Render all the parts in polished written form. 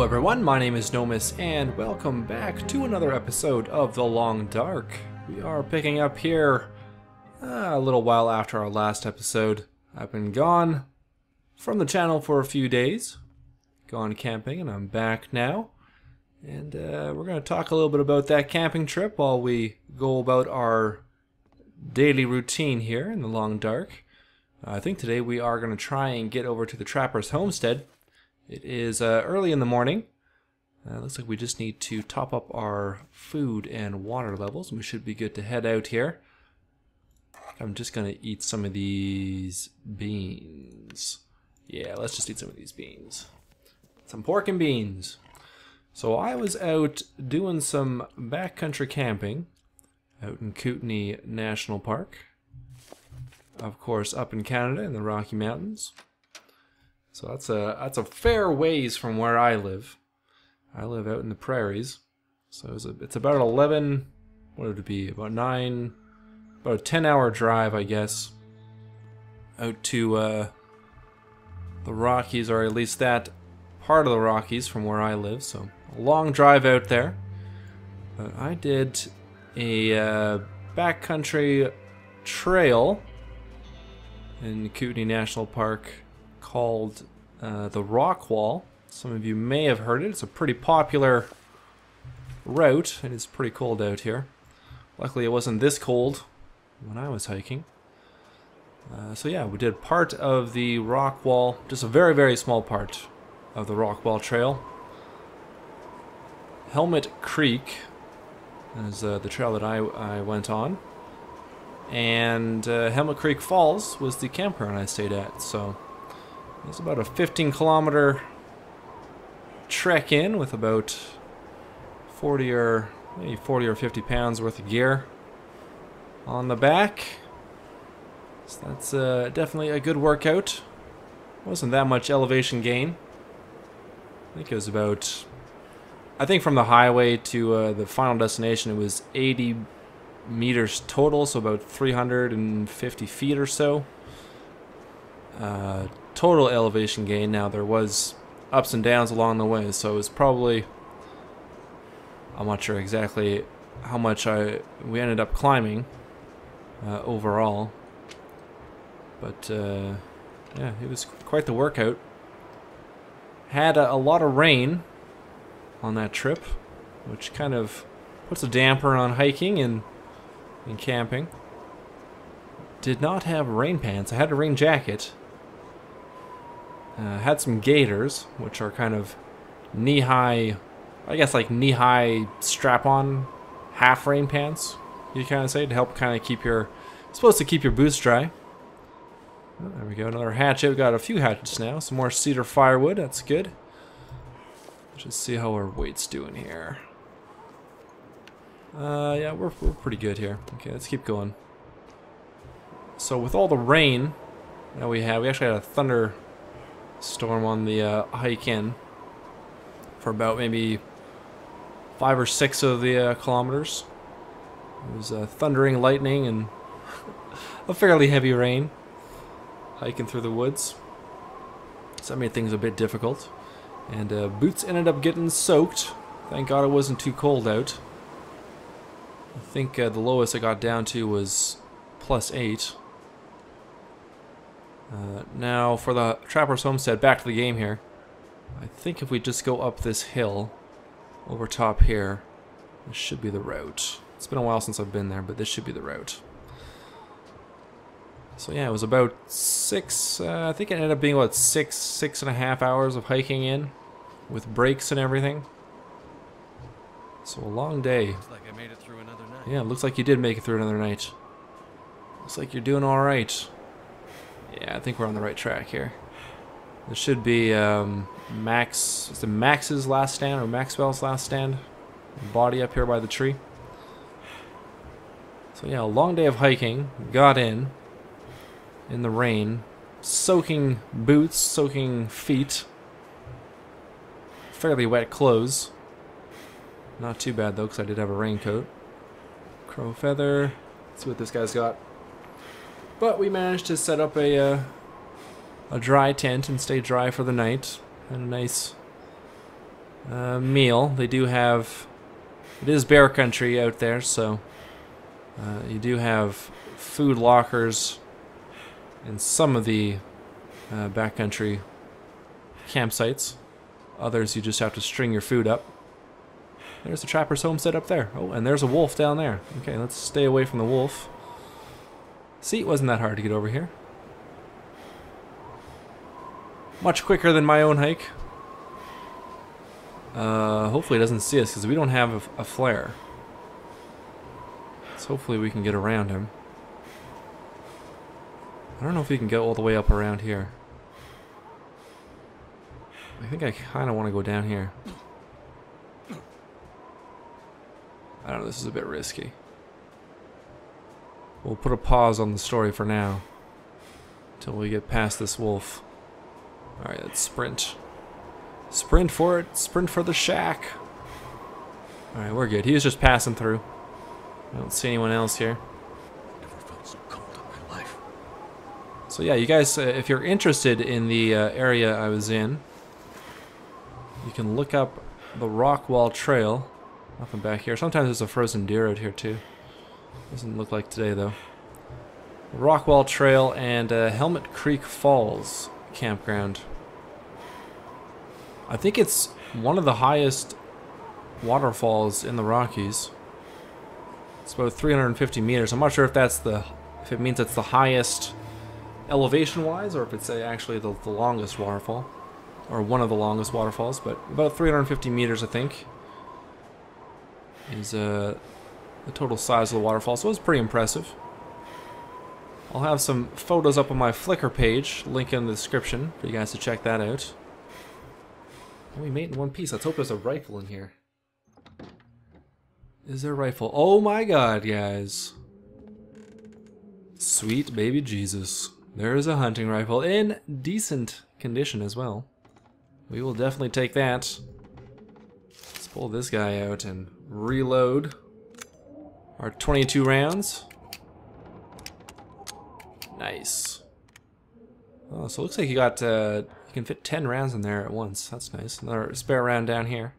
everyone, my name is Nomus and welcome back to another episode of The Long Dark. We are picking up here a little while after our last episode. I've been gone from the channel for a few days, gone camping, and I'm back now. And we're going to talk a little bit about that camping trip while we go about our daily routine here in The Long Dark. I think today we are going to try and get over to the Trapper's Homestead. It is early in the morning. Looks like we just need to top up our food and water levels. We should be good to head out here. I'm just going to eat some of these beans. Yeah, let's just eat some of these beans. Some pork and beans. So I was out doing some backcountry camping out in Kootenay National Park. Of course, up in Canada in the Rocky Mountains. So that's a fair ways from where I live. I live out in the prairies. So it's about 11, what would it be, about a 10-hour drive, I guess, out to the Rockies, or at least that part of the Rockies from where I live. So a long drive out there. But I did a backcountry trail in Kootenay National Park called the Rock Wall. Some of you may have heard it. It's a pretty popular route. It is pretty cold out here. Luckily it wasn't this cold when I was hiking. So yeah, we did part of the Rock Wall, just a very, very small part of the Rock Wall Trail. Helmet Creek is the trail that I went on. And Helmet Creek Falls was the campground I stayed at. So it's about a 15-kilometer trek in with about 40 or 50 pounds worth of gear on the back. So that's definitely a good workout. Wasn't that much elevation gain. I think it was about, I think from the highway to the final destination it was 80 meters total, so about 350 feet or so. Total elevation gain. Now there was ups and downs along the way, so it was probably, I'm not sure exactly how much we ended up climbing overall, but yeah, it was quite the workout. Had a lot of rain on that trip, which kind of puts a damper on hiking and camping. Did not have rain pants. I had a rain jacket. Had some gaiters, which are kind of knee-high, I guess like knee-high strap-on half rain pants, you kind of say, to help kind of keep your, supposed to keep your boots dry. Oh, there we go, another hatchet. We've got a few hatchets now. Some more cedar firewood, that's good. Let's just see how our weight's doing here. Yeah, we're pretty good here. Okay, let's keep going. So with all the rain that we actually had a thunderstorm on the hike in for about maybe 5 or 6 of the kilometers. It was thundering, lightning, and a fairly heavy rain hiking through the woods. So that made things a bit difficult. And boots ended up getting soaked. Thank God it wasn't too cold out. I think the lowest I got down to was +8. Now for the Trapper's Homestead, back to the game here. I think if we just go up this hill over top here, this should be the route. It's been a while since I've been there, but this should be the route. So yeah, it was about 6, I think it ended up being about 6.5 hours of hiking in, with breaks and everything. So a long day. Looks like I made it through another night. Yeah, looks like you did make it through another night. Looks like you're doing alright. Yeah, I think we're on the right track here. This should be Max's last stand, or Maxwell's last stand. Body up here by the tree. So yeah, a long day of hiking. Got in the rain. Soaking boots, soaking feet. Fairly wet clothes. Not too bad though, because I did have a raincoat. Crow feather. Let's see what this guy's got. But we managed to set up a dry tent and stay dry for the night. And a meal. They do have... It is bear country out there, so... you do have food lockers in some of the backcountry campsites. Others you just have to string your food up. There's the trapper's homestead up there. Oh, and there's a wolf down there. Okay, let's stay away from the wolf. See, it wasn't that hard to get over here. Much quicker than my own hike. Hopefully he doesn't see us because we don't have a flare. So hopefully we can get around him. I don't know if we can get all the way up around here. I think I kind of want to go down here. I don't know, this is a bit risky. We'll put a pause on the story for now. Until we get past this wolf. Alright, let's sprint. Sprint for it. Sprint for the shack. Alright, we're good. He was just passing through. I don't see anyone else here. Never felt so cold in my life. So yeah, you guys, if you're interested in the area I was in, you can look up the Rockwall Trail. Nothing back here. Sometimes there's a frozen deer out here too. Doesn't look like today though. The Rockwall Trail and Helmet Creek Falls campground. I think it's one of the highest waterfalls in the Rockies. It's about 350 meters. I'm not sure if that's if it means it's the highest elevation-wise, or if it's actually the longest waterfall, or one of the longest waterfalls. But about 350 meters, I think, is the total size of the waterfall. So it's pretty impressive. I'll have some photos up on my Flickr page, link in the description for you guys to check that out. And we made it in one piece. Let's hope there's a rifle in here. Is there a rifle? Oh my god, guys. Sweet baby Jesus. There is a hunting rifle in decent condition as well. We will definitely take that. Let's pull this guy out and reload our 22 rounds. Nice. Oh, so it looks like you got, you can fit 10 rounds in there at once. That's nice. Another spare round down here.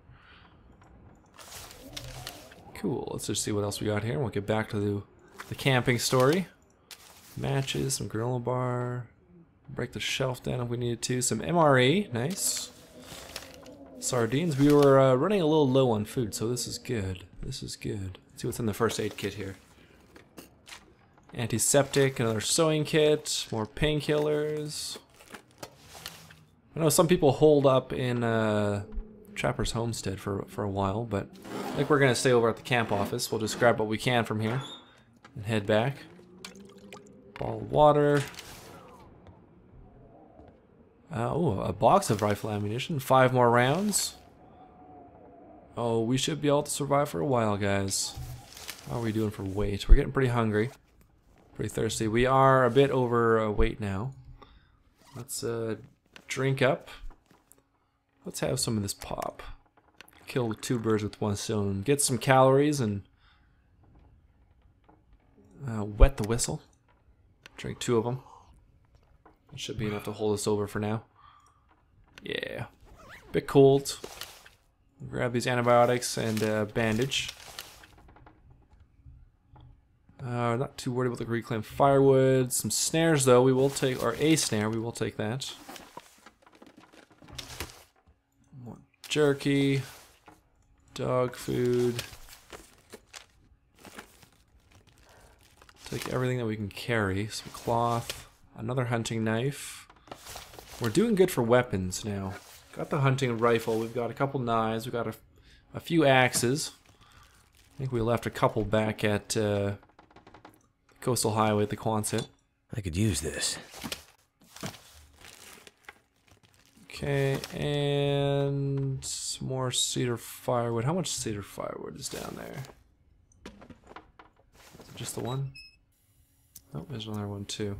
Cool. Let's just see what else we got here. We'll get back to the camping story. Matches, some granola bar. Break the shelf down if we needed to. Some MRE. Nice. Sardines. We were running a little low on food, so this is good. This is good. Let's see what's in the first aid kit here. Antiseptic, another sewing kit, more painkillers. I know some people hold up in Trapper's Homestead for a while, but I think we're going to stay over at the camp office. We'll just grab what we can from here and head back. Bottle of water. Oh, a box of rifle ammunition. 5 more rounds. Oh, we should be able to survive for a while, guys. How are we doing for weight? We're getting pretty hungry. Pretty thirsty. We are a bit overweight now. Let's drink up. Let's have some of this pop. Kill 2 birds with 1 stone. Get some calories and wet the whistle. Drink 2 of them. That should be enough to hold us over for now. Yeah. Bit cold. Grab these antibiotics and bandage. Not too worried about the reclaimed firewood. Some snares though, we will take, or a snare, we will take that. More jerky. Dog food. Take everything that we can carry. Some cloth. Another hunting knife. We're doing good for weapons now. Got the hunting rifle. We've got a couple knives. We've got a few axes. I think we left a couple back at Coastal Highway at the Quonset. I could use this. Okay, and some more cedar firewood. How much cedar firewood is down there? Is it just the one? Oh, there's another one too.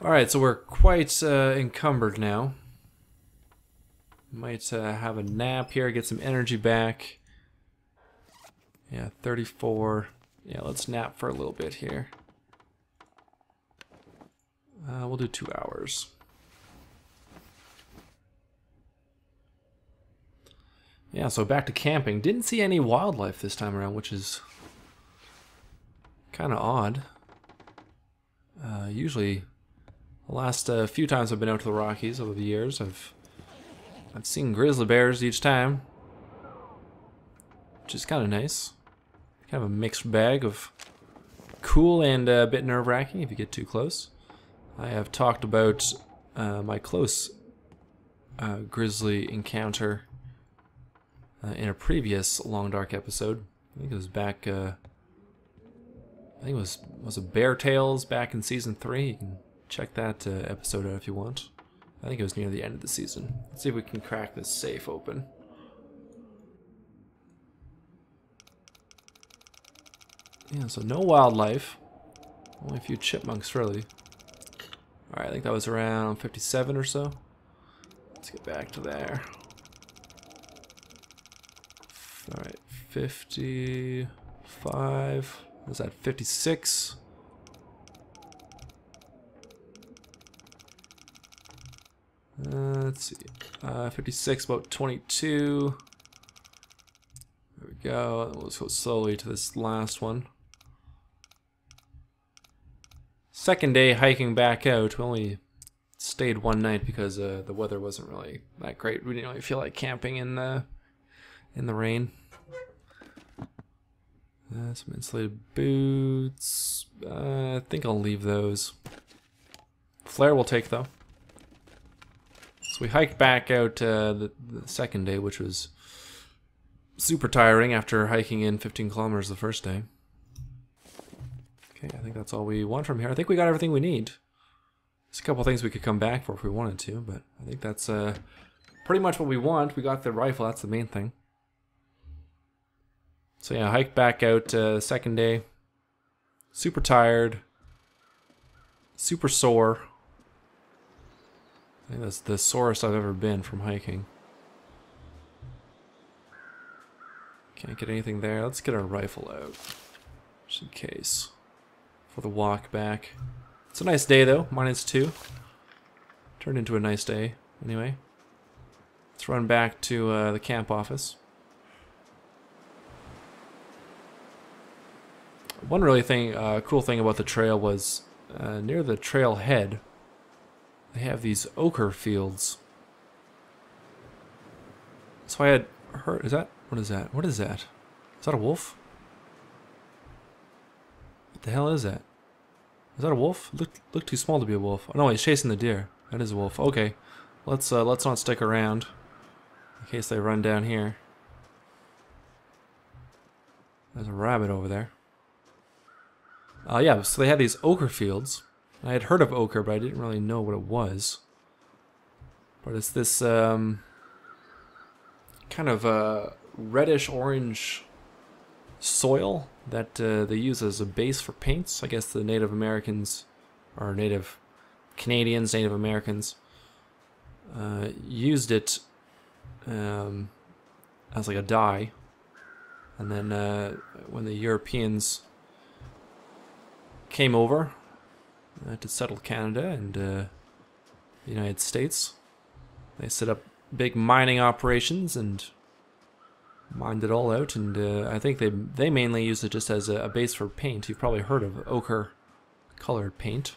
Alright, so we're quite encumbered now. Might have a nap here, get some energy back. Yeah, 34. Yeah, let's nap for a little bit here. We'll do 2 hours. Yeah, so back to camping. Didn't see any wildlife this time around, which is kind of odd. Usually, the last few times I've been out to the Rockies over the years, I've seen grizzly bears each time, which is kind of nice. Kind of a mixed bag of cool and a bit nerve-wracking if you get too close. I have talked about my close grizzly encounter in a previous Long Dark episode. I think it was back. I think it was it Bear Tales back in season 3. You can check that episode out if you want. I think it was near the end of the season. Let's see if we can crack this safe open. Yeah, so no wildlife. Only a few chipmunks, really. Alright, I think that was around 57 or so. Let's get back to there. Alright, 55. Was that 56? Let's see. 56, about 22. There we go. Let's go slowly to this last one. Second day hiking back out. We only stayed one night because the weather wasn't really that great. We didn't really feel like camping in the rain. Some insulated boots. I think I'll leave those. Flare we'll take though. So we hiked back out the second day, which was super tiring after hiking in 15 kilometers the first day. Okay, I think that's all we want from here. I think we got everything we need. There's a couple things we could come back for if we wanted to, but I think that's pretty much what we want. We got the rifle, that's the main thing. So yeah, hiked back out second day. Super tired. Super sore. I think that's the sorest I've ever been from hiking. Can't get anything there. Let's get our rifle out, just in case, for the walk back. It's a nice day though, -2. Turned into a nice day, anyway. Let's run back to the camp office. One really cool thing about the trail was near the trail head, they have these ochre fields. So I had heard, what is that? What is that? Is that a wolf? What the hell is that? Is that a wolf? Look too small to be a wolf. Oh no, he's chasing the deer. That is a wolf. Okay, let's not stick around in case they run down here. There's a rabbit over there. Yeah, so they had these ochre fields. I had heard of ochre, but I didn't really know what it was. But it's this kind of reddish-orange soil that they use as a base for paints. I guess the Native Americans, or Native Canadians, Native Americans, used it as like a dye. And then when the Europeans came over to settle Canada and the United States, they set up big mining operations and mined it all out, and I think they mainly used it just as a base for paint. You've probably heard of ochre colored paint.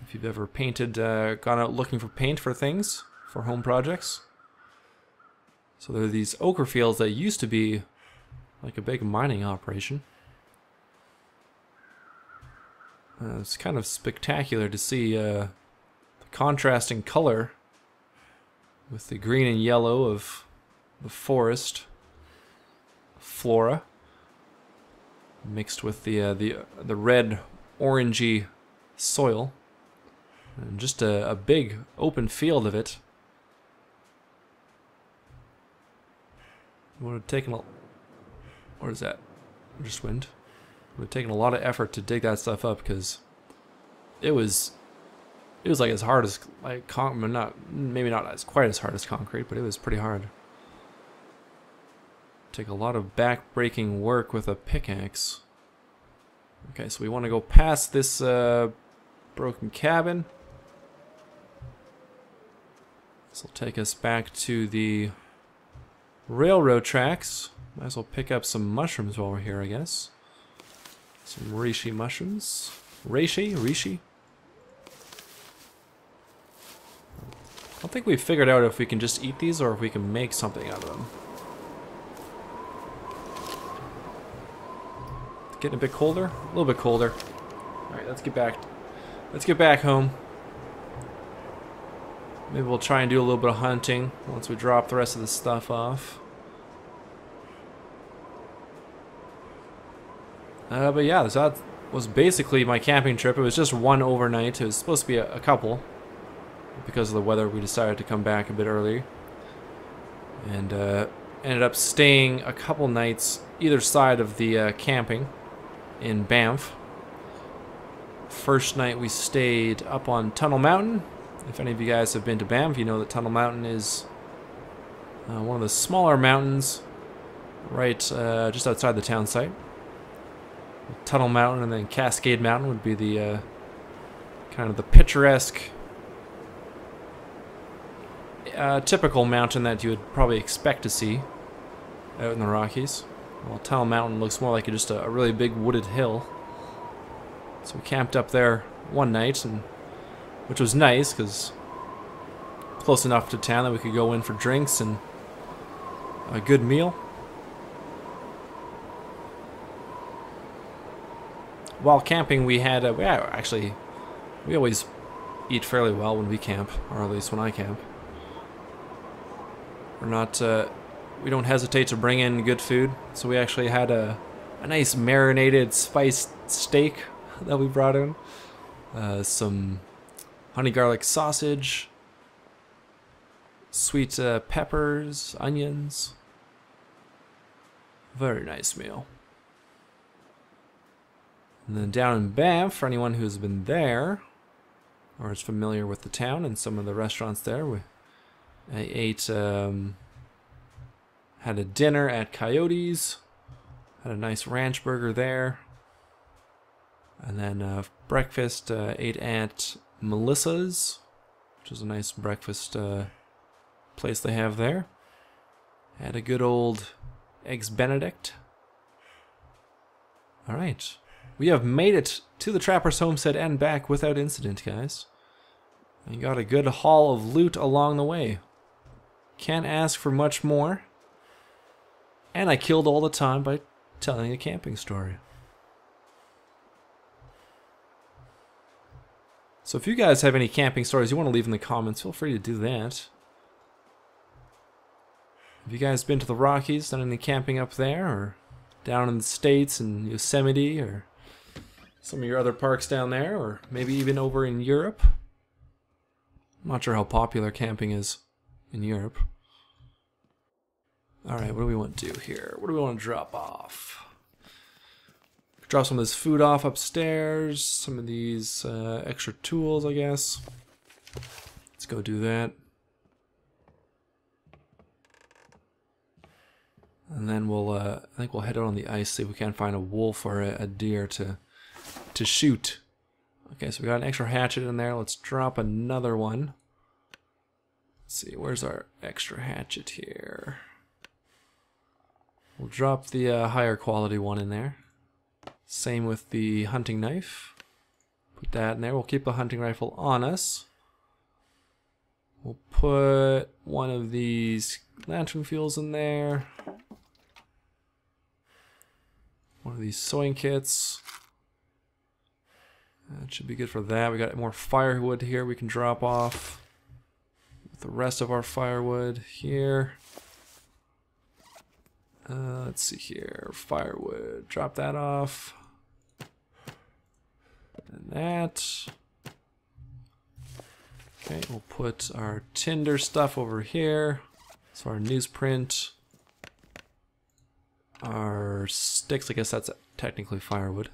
If you've ever painted, gone out looking for paint for things, for home projects. So there are these ochre fields that used to be like a big mining operation. It's kind of spectacular to see the contrasting color with the green and yellow of the forest flora mixed with the red orangey soil, and just a big open field of it. Would have taken a... What is that? Just wind? Would have taken a lot of effort to dig that stuff up, because it was like as hard as maybe not as quite as hard as concrete, but it was pretty hard. Take a lot of back-breaking work with a pickaxe. Okay, so we want to go past this broken cabin. This will take us back to the railroad tracks. Might as well pick up some mushrooms while we're here, I guess. Some reishi mushrooms. Reishi? I don't think we've figured out if we can just eat these or if we can make something out of them. It's getting a bit colder? A little bit colder. Alright, let's get back. Let's get back home. Maybe we'll try and do a little bit of hunting once we drop the rest of the stuff off. But yeah, that was basically my camping trip. It was just one overnight. It was supposed to be a couple. Because of the weather, we decided to come back a bit early. And ended up staying a couple nights either side of the camping in Banff. First night we stayed up on Tunnel Mountain. If any of you guys have been to Banff, you know that Tunnel Mountain is one of the smaller mountains right just outside the town site. Tunnel Mountain and then Cascade Mountain would be the kind of the picturesque typical mountain that you would probably expect to see out in the Rockies. Well, Tunnel Mountain looks more like just a really big wooded hill. So we camped up there one night, and which was nice because close enough to town that we could go in for drinks and a good meal. While camping, we had we always eat fairly well when we camp, or at least when I camp. We're not we don't hesitate to bring in good food, so we actually had a nice marinated spiced steak that we brought in, some honey garlic sausage, sweet peppers, onions. Very nice meal. And then down in Banff, for anyone who's been there or is familiar with the town and some of the restaurants there, I ate, had a dinner at Coyote's, had a nice ranch burger there, and then breakfast ate at Melissa's, which is a nice breakfast place they have there. Had a good old Eggs Benedict. Alright. We have made it to the Trapper's Homestead and back without incident, guys. And got a good haul of loot along the way. Can't ask for much more. And I killed all the time by telling a camping story. So if you guys have any camping stories you want to leave in the comments, feel free to do that. Have you guys been to the Rockies, done any camping up there, or down in the States in Yosemite, or some of your other parks down there, or maybe even over in Europe? I'm not sure how popular camping is in Europe. Alright, what do we want to do here? What do we want to drop off? Drop some of this food off upstairs, some of these extra tools, I guess. Let's go do that. And then we'll, I think we'll head out on the ice, see if we can find a wolf or a deer to shoot. Okay, so we got an extra hatchet in there. Let's drop another one. Let's see, where's our extra hatchet here? We'll drop the higher quality one in there. Same with the hunting knife. Put that in there. We'll keep the hunting rifle on us. We'll put one of these lantern fuels in there. One of these sewing kits. That should be good for that. We got more firewood here we can drop off. With the rest of our firewood here. Let's see here. Firewood. Drop that off. And that. Okay, we'll put our tinder stuff over here. So our newsprint. Our sticks, I guess that's technically firewood.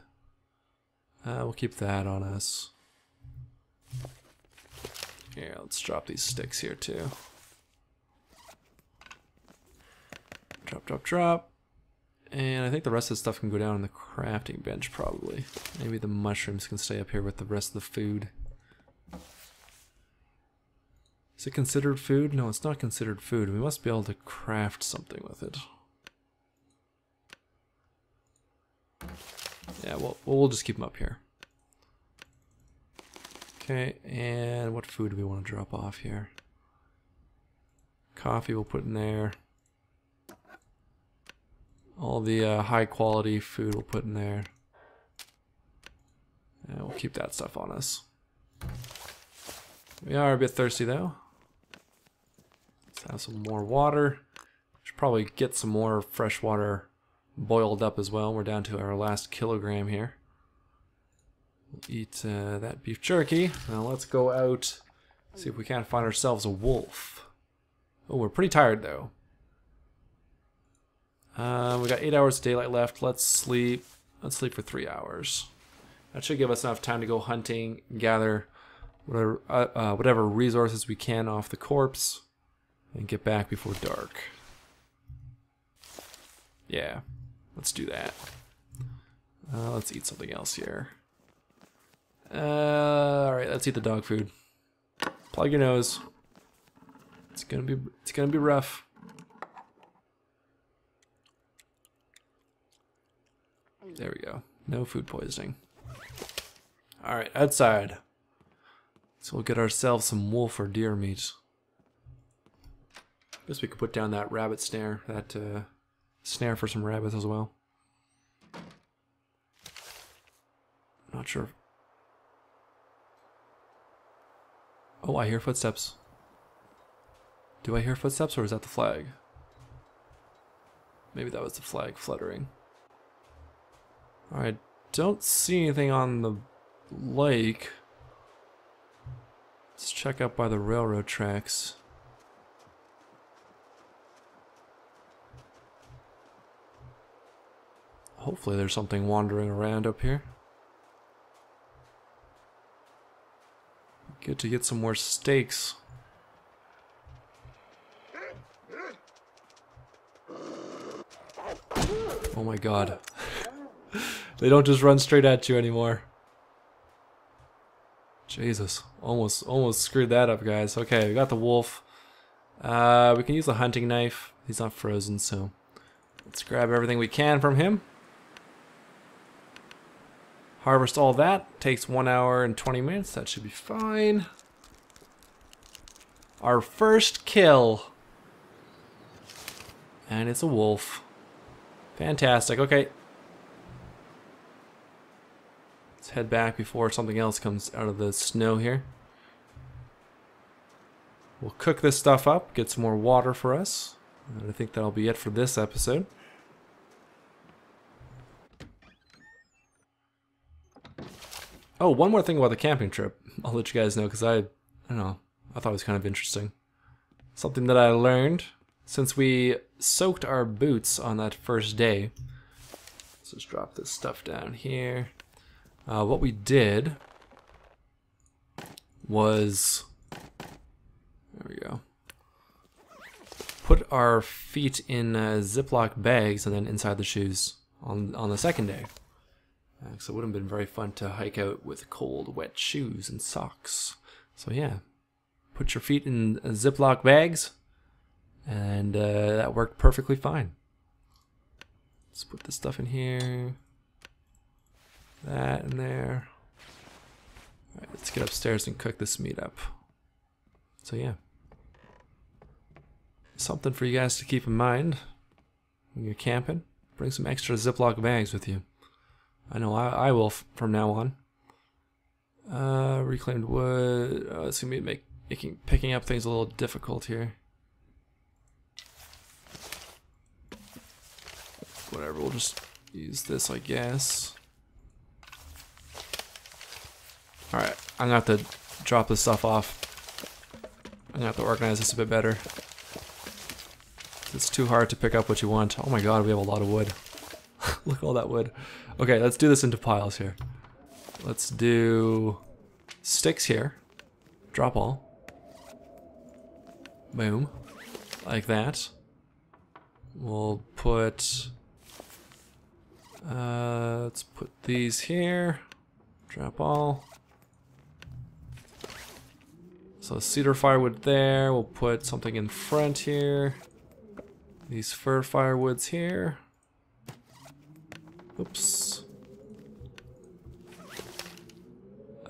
We'll keep that on us. Here, let's drop these sticks here too. Drop, drop, drop. And I think the rest of the stuff can go down on the crafting bench probably. Maybe the mushrooms can stay up here with the rest of the food. Is it considered food? No, it's not considered food. We must be able to craft something with it. Yeah, we'll just keep them up here. Okay, and what food do we want to drop off here? Coffee we'll put in there. All the high quality food we'll put in there. And we'll keep that stuff on us. We are a bit thirsty though. Let's have some more water. Should probably get some more fresh water boiled up as well. We're down to our last kilogram here. We'll eat that beef jerky. Now let's go out, see if we can't find ourselves a wolf. Oh, we're pretty tired though. We got 8 hours of daylight left. Let's sleep. Let's sleep for 3 hours. That should give us enough time to go hunting, gather whatever resources we can off the corpse, and get back before dark. Yeah, let's do that. Let's eat something else here. Alright, let's eat the dog food. Plug your nose. It's gonna be rough. There we go. No food poisoning. Alright, outside. So we'll get ourselves some wolf or deer meat. Guess we could put down that rabbit snare, that snare for some rabbits as well. Not sure. Oh, I hear footsteps. Do I hear footsteps or is that the flag? Maybe that was the flag fluttering. Alright, don't see anything on the lake. Let's check out by the railroad tracks. Hopefully there's something wandering around up here. Good to get some more steaks. Oh my god. They don't just run straight at you anymore. Jesus, almost screwed that up, guys. Okay, we got the wolf. We can use the hunting knife. He's not frozen, so let's grab everything we can from him. Harvest all that. Takes 1 hour and 20 minutes. That should be fine. Our first kill. And it's a wolf. Fantastic. Okay. Let's head back before something else comes out of the snow here. We'll cook this stuff up, get some more water for us. And I think that'll be it for this episode. Oh, one more thing about the camping trip. I'll let you guys know because I don't know, I thought it was kind of interesting. Something that I learned since we soaked our boots on that first day. Let's just drop this stuff down here. What we did was, there we go, put our feet in Ziploc bags and then inside the shoes on the second day. So it would have been very fun to hike out with cold, wet shoes and socks. So yeah, put your feet in Ziploc bags, and that worked perfectly fine. Let's put this stuff in here, that in there. All right, let's get upstairs and cook this meat up. So yeah, something for you guys to keep in mind when you're camping. Bring some extra Ziploc bags with you. I know I will from now on. Reclaimed wood. It's gonna be picking up things a little difficult here. Whatever, we'll just use this, I guess. Alright, I'm gonna have to drop this stuff off. I'm gonna have to organize this a bit better. It's too hard to pick up what you want. Oh my god, we have a lot of wood. Look at all that wood. Okay, let's do this into piles here. Let's do sticks here. Drop all. Boom. Like that. We'll put... let's put these here. Drop all. So cedar firewood there. We'll put something in front here. These fir firewoods here. Oops.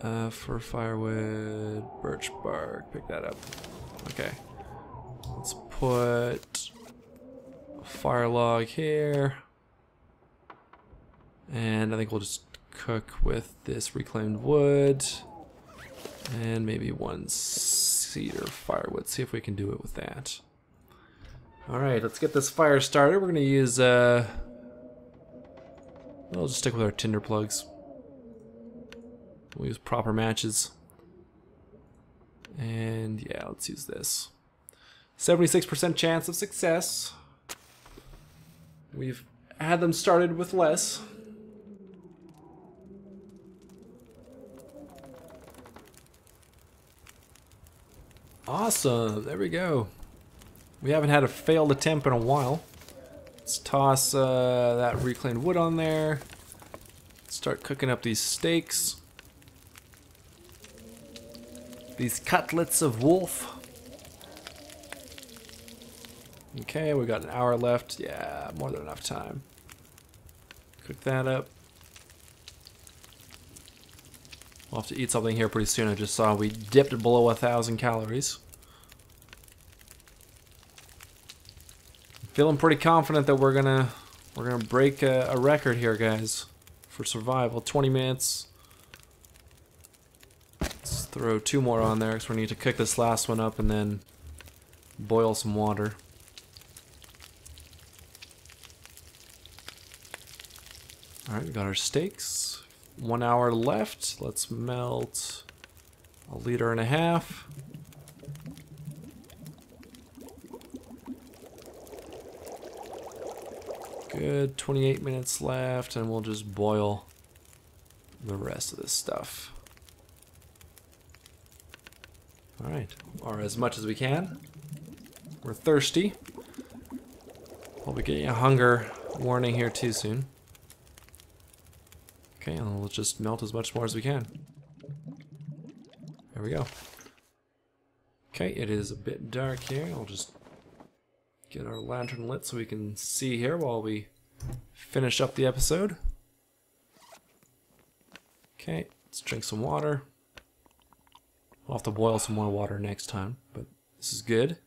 Fir firewood, birch bark. Pick that up. Okay. Let's put a fire log here. And I think we'll just cook with this reclaimed wood. And maybe one cedar firewood. See if we can do it with that. Alright, let's get this fire started. We're going to use, we'll just stick with our tinder plugs. We'll use proper matches. And yeah, let's use this. 76% chance of success. We've had them started with less. Awesome, there we go. We haven't had a failed attempt in a while. Let's toss that reclaimed wood on there. Start cooking up these steaks. These cutlets of wolf. Okay, we got an hour left. Yeah, more than enough time. Cook that up. We'll have to eat something here pretty soon. I just saw we dipped below 1,000 calories. Feeling pretty confident that we're gonna break a record here, guys, for survival. 20 minutes. Let's throw 2 more on there because we need to cook this last one up and then boil some water. All right, we got our steaks. 1 hour left. Let's melt 1.5 liters. Good, 28 minutes left, and we'll just boil the rest of this stuff. Alright, or as much as we can. We're thirsty. We'll be getting a hunger warning here too soon. Okay, and we'll just melt as much more as we can. There we go. Okay, it is a bit dark here. I'll just get our lantern lit so we can see here while we finish up the episode. Okay, let's drink some water. We'll have to boil some more water next time, but this is good.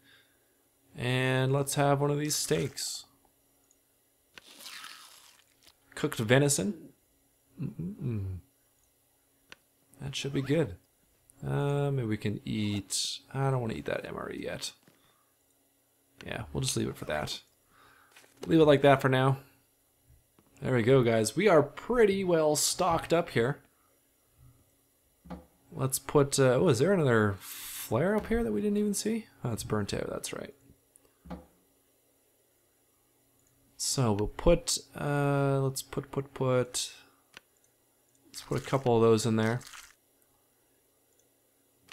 And let's have one of these steaks. Cooked venison. That should be good. Maybe we can eat... I don't want to eat that MRE yet. Yeah, we'll just leave it for that. Leave it like that for now. There we go, guys. We are pretty well stocked up here. Let's put... oh, is there another flare up here that we didn't even see? Oh, it's burnt out, that's right. So we'll put... let's put a couple of those in there.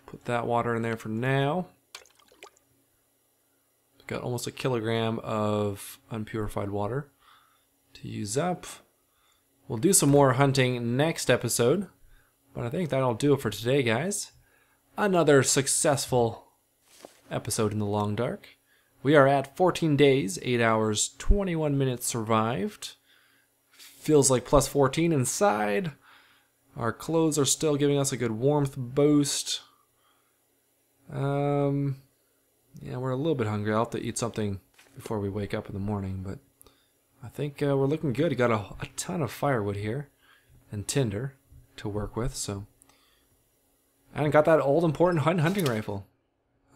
Put that water in there for now. Got almost 1 kilogram of unpurified water to use up. We'll do some more hunting next episode, but I think that'll do it for today, guys. Another successful episode in the Long Dark. We are at 14 days, 8 hours, 21 minutes survived. Feels like plus 14 inside. Our clothes are still giving us a good warmth boost. Yeah, we're a little bit hungry. I'll have to eat something before we wake up in the morning, but I think we're looking good. You got a ton of firewood here and tinder to work with, so. And got that old important hunting rifle.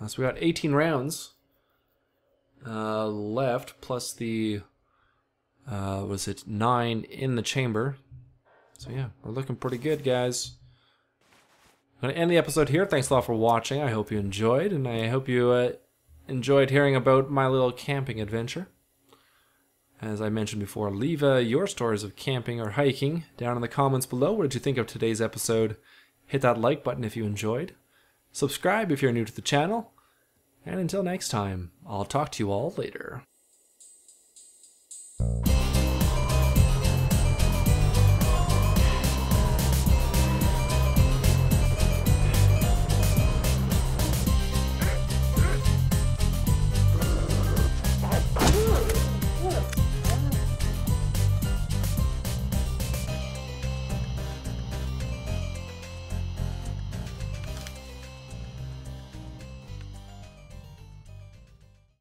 So we got 18 rounds left, plus the, was it 9 in the chamber. So yeah, we're looking pretty good, guys. I'm going to end the episode here. Thanks a lot for watching. I hope you enjoyed, and I hope you enjoyed hearing about my little camping adventure. As I mentioned before, leave your stories of camping or hiking down in the comments below. What did you think of today's episode? Hit that like button if you enjoyed. Subscribe if you're new to the channel. And until next time, I'll talk to you all later.